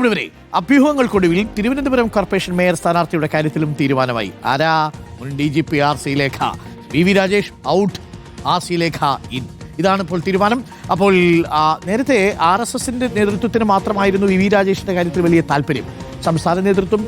ഇവരെ അഭ്യൂഹങ്ങൾക്കൊടുവിൽ Thiruvananthapuram corporation mayor സ്ഥാനാർത്ഥിയുടെ കാര്യത്തിലും തീരുമാനമായി. ആരാ? മുൻ DGP RC Lekha. VV Rajesh out, RC Lekha in. ഇതാണ് ഇപ്പോൾ തീരുമാനം. അപ്പോൾ നേരത്തെ RSSന്റെ നേതൃത്വത്തിന് മാത്രമായിരുന്നു VV രാജേഷിന്റെ കാര്യത്തിൽ വലിയ താല്പര്യം. സംസ്ഥാന നേതൃത്വം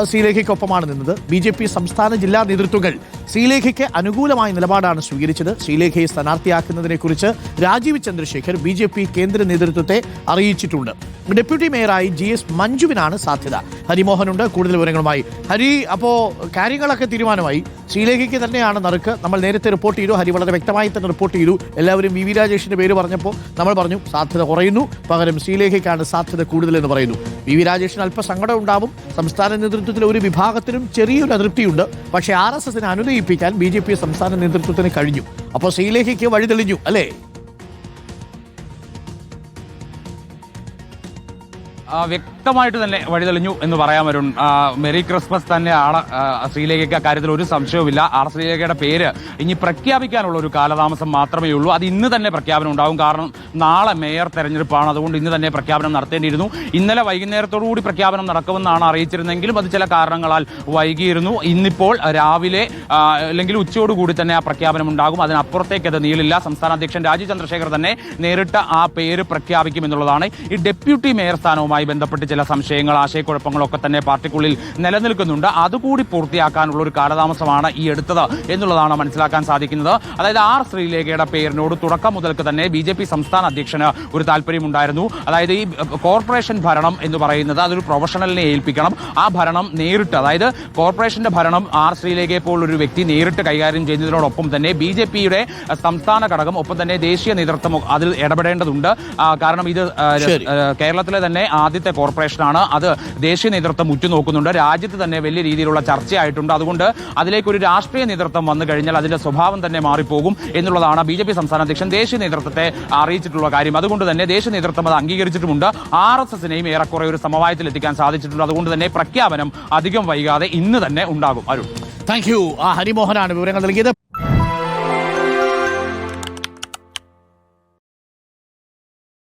ശ്രീലേഖയ്ക്കൊപ്പമാണ് നിന്നത്. BJP സംസ്ഥാന ജില്ലാ നേതൃത്വങ്ങൾ ശ്രീലേഖയ്ക്ക് അനുകൂലമായ നിലപാടാണ് സ്വീകരിച്ചത്. ശ്രീലേഖയെ സ്ഥാനാർത്ഥിയാക്കുന്നതിനെക്കുറിച്ച് രാജീവ് ചന്ദ്രശേഖർ BJP കേന്ദ്ര നേതൃത്വത്തെ അറിയിച്ചിട്ടുണ്ട്. ഡെപ്യൂട്ടി മേയറായി GS മഞ്ജുവിനാണ് സാധ്യത. ഹരിമോഹനുണ്ട് കൂടുതൽ വിവരങ്ങളുമായി. ഹരി, അപ്പോൾ കാര്യങ്ങളൊക്കെ തീരുമാനമായി. ശ്രീലേഖയ്ക്ക് തന്നെയാണ് നറുക്ക്. നമ്മൾ നേരത്തെ റിപ്പോർട്ട് ചെയ്തു, ഹരി വളരെ വ്യക്തമായി തന്നെ റിപ്പോർട്ട് ചെയ്തു. എല്ലാവരും VV രാജേഷിന്റെ പേര് പറഞ്ഞപ്പോൾ നമ്മൾ പറഞ്ഞു സാധ്യത കുറയുന്നു, പകരം ശ്രീലേഖയ്ക്കാണ് സാധ്യത കൂടുതലെന്ന് പറയുന്നു. VV രാജേഷിന് അല്പ സങ്കടം ഉണ്ടാവും. സംസ്ഥാന നേതൃത്വത്തിലെ ഒരു വിഭാഗത്തിനും ചെറിയൊരു അതൃപ്തിയുണ്ട്. പക്ഷേ RSSനെ അനുനയിപ്പിക്കാൻ BJP സംസ്ഥാന നേതൃത്വത്തിന് കഴിഞ്ഞു. അപ്പോൾ ശ്രീലേഖയ്ക്ക് വഴി തെളിഞ്ഞു അല്ലേ? വ്യക്തമായിട്ട് തന്നെ വഴിതെളിഞ്ഞു എന്ന് പറയാൻ വരും. മെറി ക്രിസ്മസ് തന്നെയാണ് ശ്രീലേഖയ്ക്ക് കാര്യത്തിൽ ഒരു സംശയവുമില്ല. ശ്രീലേഖയുടെ പേര് ഇനി പ്രഖ്യാപിക്കാനുള്ള ഒരു കാലതാമസം മാത്രമേ ഉള്ളൂ. അത് ഇന്ന് തന്നെ പ്രഖ്യാപനം ഉണ്ടാവും. കാരണം നാളെ മേയർ തെരഞ്ഞെടുപ്പാണ്. അതുകൊണ്ട് ഇന്ന് തന്നെ പ്രഖ്യാപനം നടത്തേണ്ടിയിരുന്നു. ഇന്നലെ വൈകുന്നേരത്തോടുകൂടി പ്രഖ്യാപനം നടക്കുമെന്നാണ് അറിയിച്ചിരുന്നെങ്കിലും അത് ചില കാരണങ്ങളാൽ വൈകിയിരുന്നു. ഇന്നിപ്പോൾ രാവിലെ അല്ലെങ്കിൽ ഉച്ചയോടുകൂടി തന്നെ ആ പ്രഖ്യാപനം ഉണ്ടാകും. അതിനപ്പുറത്തേക്ക് അത് നീളില്ല. സംസ്ഥാന അധ്യക്ഷൻ രാജീവ് ചന്ദ്രശേഖർ തന്നെ നേരിട്ട് ആ പേര് പ്രഖ്യാപിക്കുമെന്നുള്ളതാണ്. ഈ ഡെപ്യൂട്ടി മേയർ സ്ഥാനവുമായി ബന്ധപ്പെട്ട് ചില സംശയങ്ങൾ, ആശയക്കുഴപ്പങ്ങളൊക്കെ തന്നെ പാർട്ടിക്കുള്ളിൽ നിലനിൽക്കുന്നുണ്ട്. അതുകൂടി പൂർത്തിയാക്കാനുള്ള ഒരു കാലതാമസമാണ് ഈ എടുത്തത് എന്നുള്ളതാണ് മനസ്സിലാക്കാൻ സാധിക്കുന്നത്. അതായത് ശ്രീലേഖയുടെ പേരിനോട് തുടക്കം മുതൽക്ക് തന്നെ BJP സംസ്ഥാന അധ്യക്ഷന് ഒരു താല്പര്യമുണ്ടായിരുന്നു. അതായത് ഈ കോർപ്പറേഷൻ ഭരണം എന്ന് പറയുന്നത് അതൊരു പ്രൊഫഷണലിനെ ഏൽപ്പിക്കണം. ആ ഭരണം നേരിട്ട്, അതായത് കോർപ്പറേഷന്റെ ഭരണം ശ്രീലേഖയെ പോലൊരു വ്യക്തി നേരിട്ട് കൈകാര്യം ചെയ്യുന്നതിനോടൊപ്പം തന്നെ BJPയുടെ സംസ്ഥാന ഘടകം ഒപ്പം തന്നെ ദേശീയ നേതൃത്വം അതിൽ ഇടപെടേണ്ടതുണ്ട്. കാരണം ഇത് കേരളത്തിലെ തന്നെ ആദ്യത്തെ കോർപ്പറേഷനാണ്. അത് ദേശീയ നേതൃത്വം ഉറ്റുനോക്കുന്നുണ്ട്. രാജ്യത്ത് തന്നെ വലിയ രീതിയിലുള്ള ചർച്ചയായിട്ടുണ്ട്. അതുകൊണ്ട് അതിലേക്ക് ഒരു രാഷ്ട്രീയ നേതൃത്വം വന്നു കഴിഞ്ഞാൽ അതിന്റെ സ്വഭാവം തന്നെ മാറിപ്പോകും എന്നുള്ളതാണ് BJP സംസ്ഥാന അധ്യക്ഷൻ ദേശീയ നേതൃത്വത്തെ അറിയിച്ചിട്ടുള്ള കാര്യം. അതുകൊണ്ട് തന്നെ ദേശീയ നേതൃത്വം അത് അംഗീകരിച്ചിട്ടുമുണ്ട്. RSSനെയും ഏറെക്കുറെ ഒരു സമവായത്തിൽ എത്തിക്കാൻ സാധിച്ചിട്ടുണ്ട്. അതുകൊണ്ട് തന്നെ പ്രഖ്യാപനം അധികം വൈകാതെ ഇന്ന് തന്നെ ഉണ്ടാകും. Arun, thank you. ഹരിമോഹനാണ് വിവരങ്ങൾ നൽകിയത്.